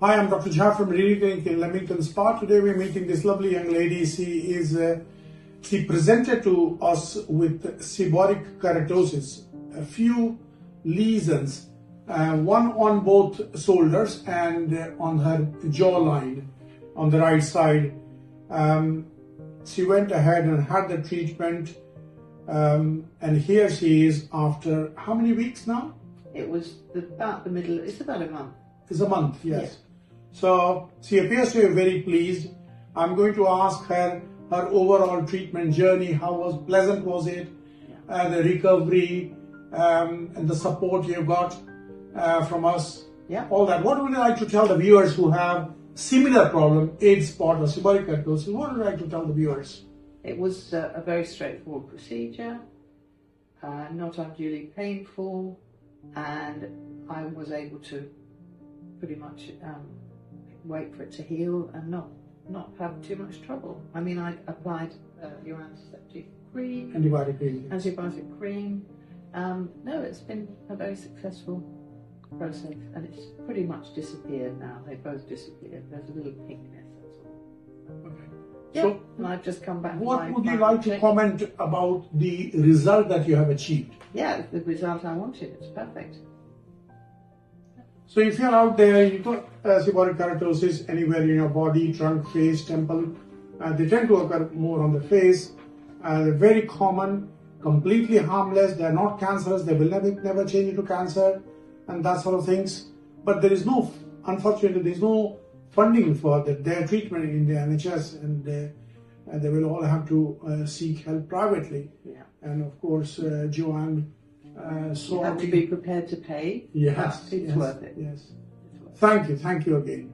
Hi, I'm Dr. Jha from Clinic in Leamington Spa. Today we're meeting this lovely young lady. She presented to us with seborrheic keratosis, a few lesions, one on both shoulders and on her jawline on the right side. She went ahead and had the treatment, and here she is after how many weeks now? It was about the middle, it's about a month. It's a month, yes. Yeah. So she appears to be very pleased. I'm going to ask her overall treatment journey. How pleasant was it? Yeah. The recovery and the support you got from us. Yeah. All that. What would you like to tell the viewers who have similar problem, AIDS spot or seborrheic keratosis? What would you like to tell the viewers? It was a very straightforward procedure, not unduly painful, and I was able to pretty much wait for it to heal and not have too much trouble. I mean, I applied your antibiotic cream. No, it's been a very successful process, and it's pretty much disappeared now. They both disappeared. There's a little pinkness, that's all. Okay. Yeah, So, and I've just come back. What would you like to comment about the result that you have achieved? Yeah, the result I wanted. It's perfect. So if you're out there, you've got seborrheic keratosis anywhere in your body, trunk, face, temple, they tend to occur more on the face. They're very common, completely harmless. They're not cancerous. They will never change into cancer and that sort of things. But there is no, unfortunately, there's no funding for their treatment in the NHS, and they will all have to seek help privately. Yeah. And of course, Joanne, you have to be prepared to pay. Yes, it's worth it. Yes. Thank you again.